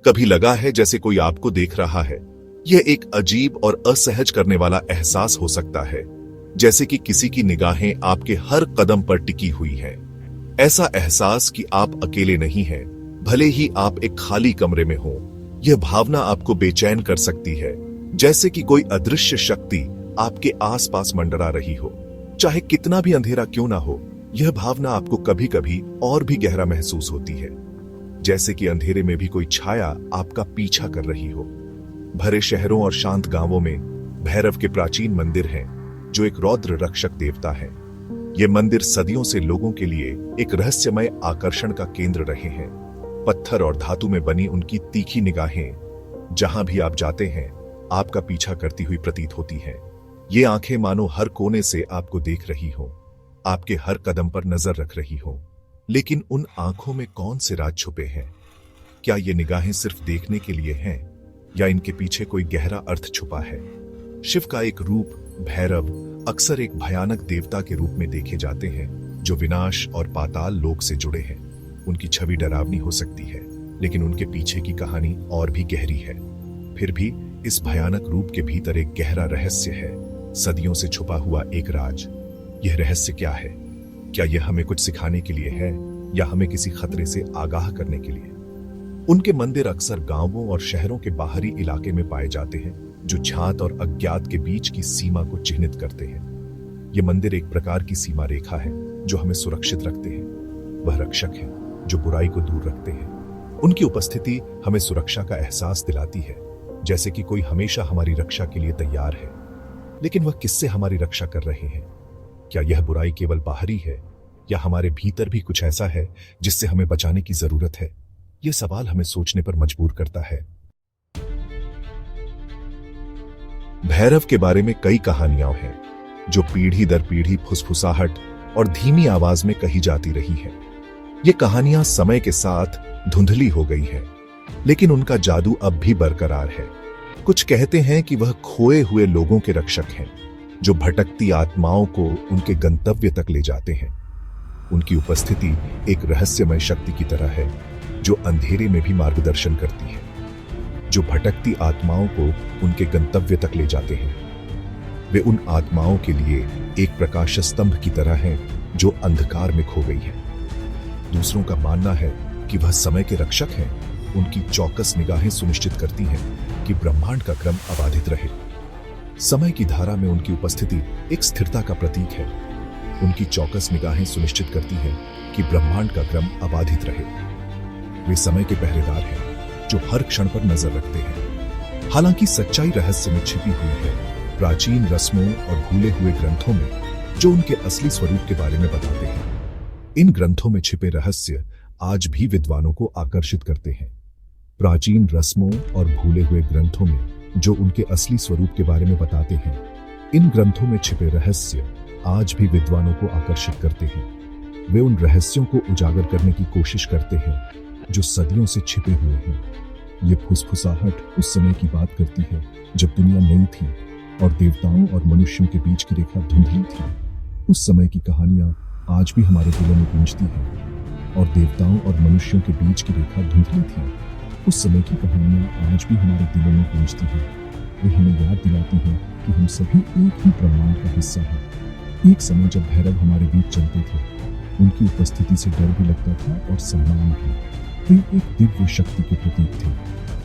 कभी लगा है जैसे कोई आपको देख रहा है? यह एक अजीब और असहज करने वाला एहसास हो सकता है, जैसे कि किसी की निगाहें आपके हर कदम पर टिकी हुई हैं। ऐसा एहसास कि आप अकेले नहीं हैं, भले ही आप एक खाली कमरे में हो। यह भावना आपको बेचैन कर सकती है, जैसे कि कोई अदृश्य शक्ति आपके आसपास मंडरा रही हो। चाहे कितना भी अंधेरा क्यों ना हो, यह भावना आपको कभी कभी और भी गहरा महसूस होती है, जैसे कि अंधेरे में भी कोई छाया आपका पीछा कर रही हो। भरे शहरों और शांत गांवों में भैरव के प्राचीन मंदिर हैं, जो एक रौद्र रक्षक देवता है। ये मंदिर सदियों से लोगों के लिए एक रहस्यमय आकर्षण का केंद्र रहे हैं। पत्थर और धातु में बनी उनकी तीखी निगाहें जहां भी आप जाते हैं आपका पीछा करती हुई प्रतीत होती हैं। ये आंखें मानो हर कोने से आपको देख रही हो, आपके हर कदम पर नजर रख रही हो। लेकिन उन आंखों में कौन से राज छुपे हैं? क्या ये निगाहें सिर्फ देखने के लिए हैं, या इनके पीछे कोई गहरा अर्थ छुपा है? शिव का एक रूप भैरव अक्सर एक भयानक देवता के रूप में देखे जाते हैं, जो विनाश और पाताल लोक से जुड़े हैं। उनकी छवि डरावनी हो सकती है, लेकिन उनके पीछे की कहानी और भी गहरी है। फिर भी इस भयानक रूप के भीतर एक गहरा रहस्य है, सदियों से छुपा हुआ एक राज। यह रहस्य क्या है? क्या यह हमें कुछ सिखाने के लिए है, या हमें किसी खतरे से आगाह करने के लिए? उनके मंदिर अक्सर गांवों और शहरों के बाहरी इलाके में पाए जाते हैं, जो ज्ञात और अज्ञात के बीच की सीमा को चिह्नित करते हैं। ये मंदिर एक प्रकार की सीमा रेखा है जो हमें सुरक्षित रखते हैं। वह रक्षक है जो बुराई को दूर रखते हैं। उनकी उपस्थिति हमें सुरक्षा का एहसास दिलाती है, जैसे कि कोई हमेशा हमारी रक्षा के लिए तैयार है। लेकिन वह किससे हमारी रक्षा कर रहे हैं? क्या यह बुराई केवल बाहरी है, या हमारे भीतर भी कुछ ऐसा है जिससे हमें बचाने की जरूरत है? यह सवाल हमें सोचने पर मजबूर करता है। भैरव के बारे में कई कहानियां हैं, जो पीढ़ी दर पीढ़ी फुसफुसाहट और धीमी आवाज में कही जाती रही हैं। ये कहानियां समय के साथ धुंधली हो गई हैं, लेकिन उनका जादू अब भी बरकरार है। कुछ कहते हैं कि वह खोए हुए लोगों के रक्षक हैं, जो भटकती आत्माओं को उनके गंतव्य तक ले जाते हैं। उनकी उपस्थिति एक रहस्यमय शक्ति की तरह है, जो अंधेरे में भी मार्गदर्शन करती है, जो भटकती आत्माओं को उनके गंतव्य तक ले जाते हैं। वे उन आत्माओं के लिए एक प्रकाश स्तंभ की तरह हैं, जो अंधकार में खो गई है। दूसरों का मानना है कि वह समय के रक्षक हैं। उनकी चौकस निगाहें सुनिश्चित करती हैं कि ब्रह्मांड का क्रम अबाधित रहे। समय की धारा में उनकी उपस्थिति एक स्थिरता का प्रतीक है। उनकी चौकस निगाहें सुनिश्चित करती हैं कि ब्रह्मांड का क्रम अबाधित रहे। वे समय के पहरेदार हैं, जो हर क्षण पर नजर रखते हैं। हालांकि सच्चाई रहस्य में छिपी हुई है, प्राचीन रस्मों और भूले हुए ग्रंथों में, जो उनके असली स्वरूप के बारे में बताते हैं। इन ग्रंथों में छिपे रहस्य आज भी विद्वानों को आकर्षित करते हैं। प्राचीन रस्मों और भूले हुए ग्रंथों में, जो उनके असली स्वरूप के बारे में बताते हैं, इन ग्रंथों में छिपे रहस्य आज भी विद्वानों को आकर्षित करते हैं। वे उन रहस्यों को उजागर करने की कोशिश करते हैं जो सदियों से छिपे हुए हैं। ये फुसफुसाहट उस समय की बात करती है जब दुनिया नई थी और देवताओं और मनुष्यों के बीच की रेखा धुंधली थी। उस समय की कहानियां आज भी हमारे दिलों में गूंजती हैं, और देवताओं और मनुष्यों के बीच की रेखा धुंधली थी। उस समय की कहानियां आज भी हमारे दिलों में गूंजती हैं। वे हमें याद दिलाती हैं कि हम सभी एक ही ब्रह्मांड का हिस्सा हैं। एक समय जब भैरव हमारे बीच चलते थे, उनकी उपस्थिति से डर भी लगता था और सम्मान भी। वे एक दिव्य शक्ति के प्रतीक थे,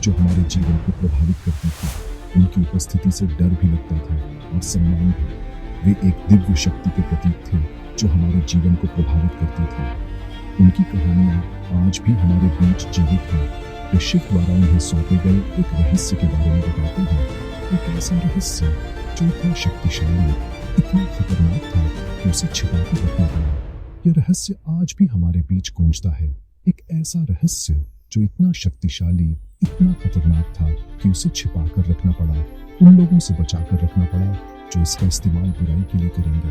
जो हमारे जीवन को प्रभावित करती थी। उनकी उपस्थिति से डर भी लगता था और सम्मान भी। वे एक दिव्य शक्ति के प्रतीक थे, जो हमारे जीवन को प्रभावित करती थी। उनकी कहानियां आज भी हमारे बीच जीवित हैं। वे शिव द्वारा उन्हें सौंपे गए एक रहस्य के बारे में बताते हैं। एक ऐसा रहस्य जो इतना शक्तिशाली, इतना खतरनाक था कि उसे छिपा कर रखना पड़ा। यह रहस्य आज भी हमारे बीच गूंजता है। एक ऐसा रहस्य जो इतना शक्तिशाली, इतना खतरनाक था कि उसे छिपा कर रखना पड़ा। उन लोगों से बचा कर रखना पड़ा जो इसका इस्तेमाल बुराई के लिए करेंगे।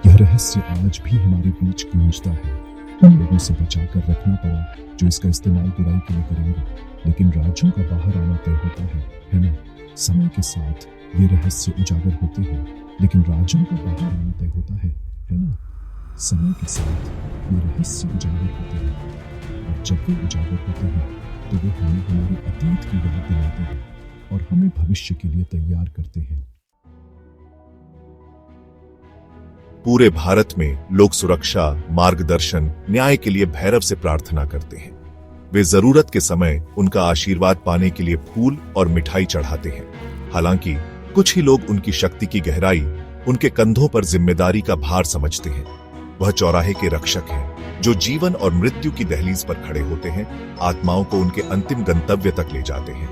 यह रहस्य आज भी हमारे बीच गूंजता है। उन लोगों से बचा कर रखना पड़ा जो इसका इस्तेमाल बुराई के लिए करेंगे। लेकिन राज्यों का बाहर आना तय होता है ना? समय के साथ ये रहस्य उजागर होते हैं, लेकिन राज्यों का बाहर आना तय होता है ना? समय के साथ ये रहस्य उजागर होते हैं, और जब वे उजागर होते हैं तो वे हमें हमारे अतीत की याद दिलाते हैं और हमें भविष्य के लिए तैयार करते हैं। पूरे भारत में लोग सुरक्षा, मार्गदर्शन, न्याय के लिए भैरव से प्रार्थना करते हैं। वे जरूरत के समय उनका आशीर्वाद पाने के लिए फूल और मिठाई चढ़ाते हैं। हालांकि कुछ ही लोग उनकी शक्ति की गहराई, उनके कंधों पर जिम्मेदारी का भार समझते हैं। वह चौराहे के रक्षक हैं, जो जीवन और मृत्यु की दहलीज पर खड़े होते हैं, आत्माओं को उनके अंतिम गंतव्य तक ले जाते हैं।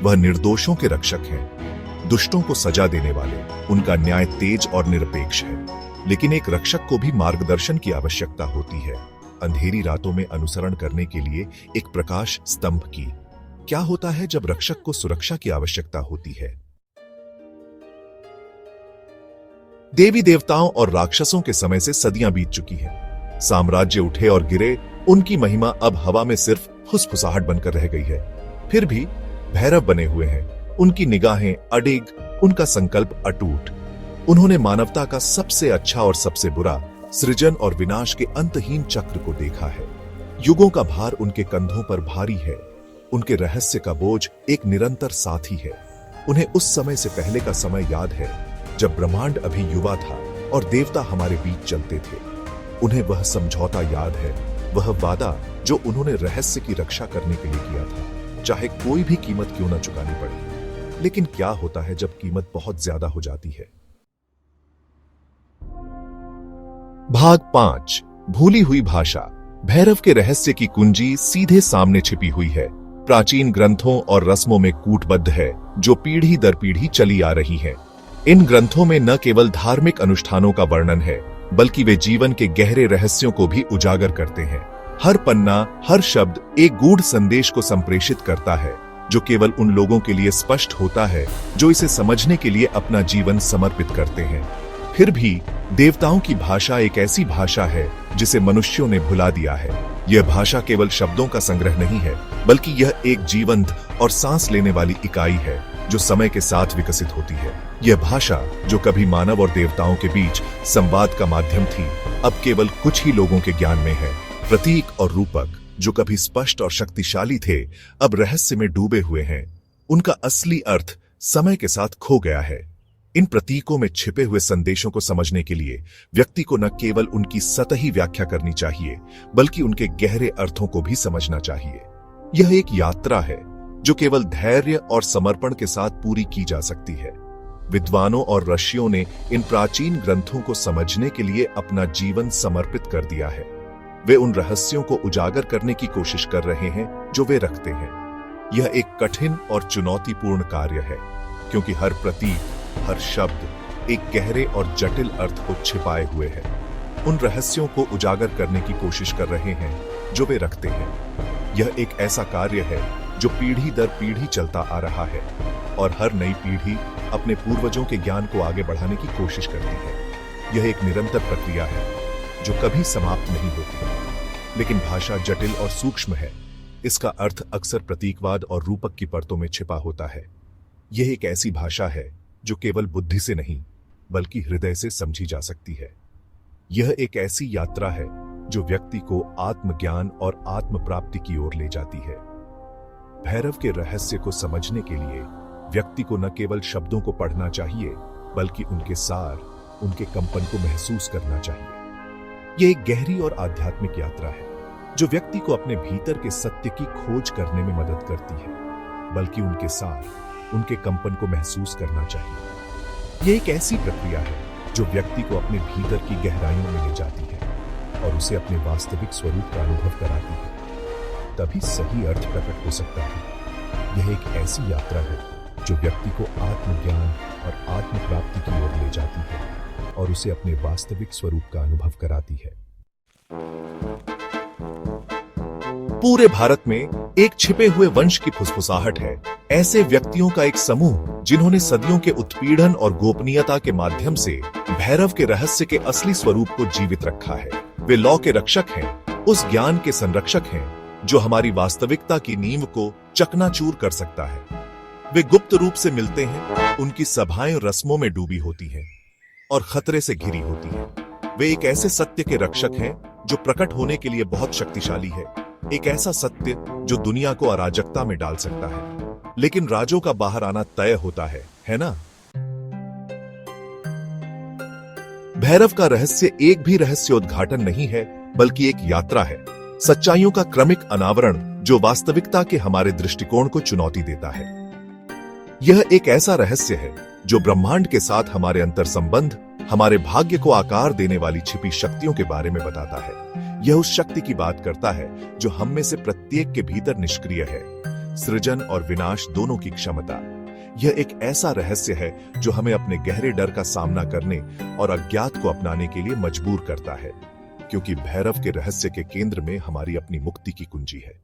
वह निर्दोषों के रक्षक हैं, दुष्टों को सजा देने वाले। उनका न्याय तेज और निरपेक्ष है, लेकिन एक रक्षक को भी मार्गदर्शन की आवश्यकता होती है। अंधेरी रातों में अनुसरण करने के लिए एक प्रकाश स्तंभ की। क्या होता है जब रक्षक को सुरक्षा की आवश्यकता होती है? देवी देवताओं और राक्षसों के समय से सदियां बीत चुकी हैं। साम्राज्य उठे और गिरे, उनकी महिमा अब हवा में सिर्फ फुसफुसाहट बनकर रह गई है। फिर भी भैरव बने हुए हैं, उनकी निगाहें अडिग, उनका संकल्प अटूट। उन्होंने मानवता का सबसे अच्छा और सबसे बुरा, सृजन और विनाश के अंतहीन चक्र को देखा है। युगों का भार उनके कंधों पर भारी है। उनके रहस्य का बोझ एक निरंतर साथी है। उन्हें उस समय से पहले का समय याद है, जब ब्रह्मांड अभी युवा था और देवता हमारे बीच चलते थे। उन्हें वह समझौता याद है, वह वादा जो उन्होंने रहस्य की रक्षा करने के लिए किया था, चाहे कोई भी कीमत क्यों न चुकानी पड़े। लेकिन क्या होता है जब कीमत बहुत ज्यादा हो जाती है? भाग 5, भूली हुई भाषा। भैरव के रहस्य की कुंजी सीधे सामने छिपी हुई है, प्राचीन ग्रंथों और रस्मों में कूटबद्ध है, जो पीढ़ी दर पीढ़ी चली आ रही है। इन ग्रंथों में न केवल धार्मिक अनुष्ठानों का वर्णन है, बल्कि वे जीवन के गहरे रहस्यों को भी उजागर करते हैं। हर पन्ना, हर शब्द एक गूढ़ संदेश को संप्रेषित करता है, जो केवल उन लोगों के लिए स्पष्ट होता है जो इसे समझने के लिए अपना जीवन समर्पित करते हैं। फिर भी देवताओं की भाषा एक ऐसी भाषा है जिसे मनुष्यों ने भुला दिया है। यह भाषा केवल शब्दों का संग्रह नहीं है, बल्कि यह एक जीवंत और सांस लेने वाली इकाई है, जो समय के साथ विकसित होती है। यह भाषा, जो कभी मानव और देवताओं के बीच संवाद का माध्यम थी, अब केवल कुछ ही लोगों के ज्ञान में है। प्रतीक और रूपक, जो कभी स्पष्ट और शक्तिशाली थे, अब रहस्य में डूबे हुए हैं। उनका असली अर्थ समय के साथ खो गया है। इन प्रतीकों में छिपे हुए संदेशों को समझने के लिए व्यक्ति को न केवल उनकी सतही व्याख्या करनी चाहिए, बल्कि उनके गहरे अर्थों को भी समझना चाहिए। यह एक यात्रा है जो केवल धैर्य और समर्पण के साथ पूरी की जा सकती है। विद्वानों और ऋषियों ने इन प्राचीन ग्रंथों को समझने के लिए अपना जीवन समर्पित कर दिया है। वे उन रहस्यों को उजागर करने की कोशिश कर रहे हैं जो वे रखते हैं। यह एक कठिन और चुनौतीपूर्ण कार्य है, क्योंकि हर प्रतीक, हर शब्द एक गहरे और जटिल अर्थ को छिपाए हुए है। उन रहस्यों को उजागर करने की कोशिश कर रहे हैं जो वे रखते हैं। यह एक ऐसा कार्य है जो पीढ़ी दर पीढ़ी चलता आ रहा है, और हर नई पीढ़ी अपने पूर्वजों के ज्ञान को आगे बढ़ाने की कोशिश करती है। यह एक निरंतर प्रक्रिया है जो कभी समाप्त नहीं होती। लेकिन भाषा जटिल और सूक्ष्म है। इसका अर्थ अक्सर प्रतीकवाद और रूपक की परतों में छिपा होता है। यह एक ऐसी भाषा है जो केवल बुद्धि से नहीं, बल्कि हृदय से समझी जा सकती है। यह एक ऐसी यात्रा है जो व्यक्ति को आत्मज्ञान और आत्म प्राप्ति की ओर ले जाती है। भैरव के रहस्य को समझने के लिए व्यक्ति को न केवल शब्दों को पढ़ना चाहिए, बल्कि उनके सार, उनके कंपन को महसूस करना चाहिए। यह एक गहरी और आध्यात्मिक यात्रा है जो व्यक्ति को अपने भीतर के सत्य की खोज करने में मदद करती है, बल्कि उनके सार, उनके कंपन को महसूस करना चाहिए। यह एक ऐसी प्रक्रिया है जो व्यक्ति को अपने भीतर की गहराइयों में ले जाती है और उसे अपने वास्तविक स्वरूप का अनुभव कराती है। तभी सही अर्थ प्रकट हो सकता है। यह एक ऐसी यात्रा है जो व्यक्ति को आत्मज्ञान और आत्म प्राप्ति की ओर ले जाती है और उसे अपने वास्तविक स्वरूप का अनुभव कराती है। पूरे भारत में एक छिपे हुए वंश की फुसफुसाहट है। ऐसे व्यक्तियों का एक समूह जिन्होंने सदियों के उत्पीड़न और गोपनीयता के माध्यम से भैरव के रहस्य के असली स्वरूप को जीवित रखा है। वे लौ के रक्षक हैं, उस ज्ञान के संरक्षक हैं जो हमारी वास्तविकता की नींव को चकनाचूर कर सकता है। वे गुप्त रूप से मिलते हैं, उनकी सभाएं रस्मों में डूबी होती हैं और खतरे से घिरी होती हैं। वे एक ऐसे सत्य के रक्षक हैं जो प्रकट होने के लिए बहुत शक्तिशाली है, एक ऐसा सत्य जो दुनिया को अराजकता में डाल सकता है, लेकिन राजों का बाहर आना तय होता है ना? भैरव का रहस्य एक भी रहस्योद्घाटन नहीं है, बल्कि एक यात्रा है, सच्चाइयों का क्रमिक अनावरण जो वास्तविकता के हमारे दृष्टिकोण को चुनौती देता है। यह एक ऐसा रहस्य है जो ब्रह्मांड के साथ हमारे अंतर संबंध, हमारे भाग्य को आकार देने वाली छिपी शक्तियों के बारे में बताता है। यह उस शक्ति की बात करता है जो हम में से प्रत्येक के भीतर निष्क्रिय है, सृजन और विनाश दोनों की क्षमता। यह एक ऐसा रहस्य है जो हमें अपने गहरे डर का सामना करने और अज्ञात को अपनाने के लिए मजबूर करता है, क्योंकि भैरव के रहस्य के केंद्र में हमारी अपनी मुक्ति की कुंजी है।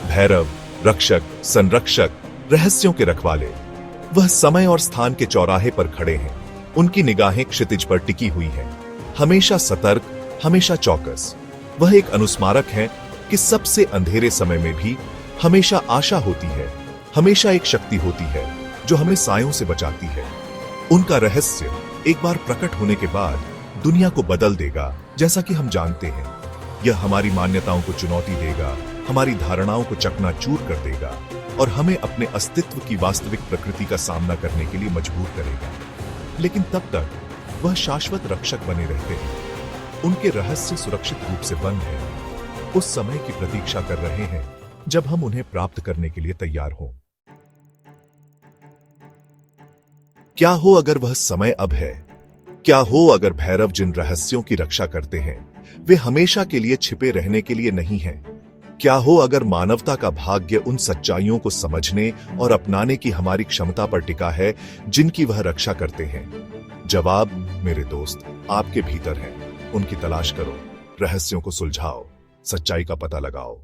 भैरव रक्षक, संरक्षक, रहस्यों के रखवाले, वह समय और स्थान के चौराहे पर खड़े हैं। उनकी निगाहें क्षितिज पर टिकी हुई हैं, हमेशा सतर्क, हमेशा चौकस। वह एक अनुस्मारक है कि सबसे अंधेरे समय में भी हमेशा आशा होती है, हमेशा एक शक्ति होती है जो हमें सायों से बचाती है। उनका रहस्य एक बार प्रकट होने के बाद दुनिया को बदल देगा, जैसा कि हम जानते हैं। यह हमारी मान्यताओं को चुनौती देगा, हमारी धारणाओं को चकनाचूर कर देगा और हमें अपने अस्तित्व की वास्तविक प्रकृति का सामना करने के लिए मजबूर करेगा। लेकिन तब तक वह शाश्वत रक्षक बने रहते हैं। उनके रहस्य सुरक्षित रूप से बंद हैं, उस समय की प्रतीक्षा कर रहे हैं जब हम उन्हें प्राप्त करने के लिए तैयार हों। क्या हो अगर वह समय अब है? क्या हो अगर भैरव जिन रहस्यों की रक्षा करते हैं वे हमेशा के लिए छिपे रहने के लिए नहीं हैं? क्या हो अगर मानवता का भाग्य उन सच्चाइयों को समझने और अपनाने की हमारी क्षमता पर टिका है जिनकी वह रक्षा करते हैं? जवाब मेरे दोस्त आपके भीतर है। उनकी तलाश करो, रहस्यों को सुलझाओ, सच्चाई का पता लगाओ।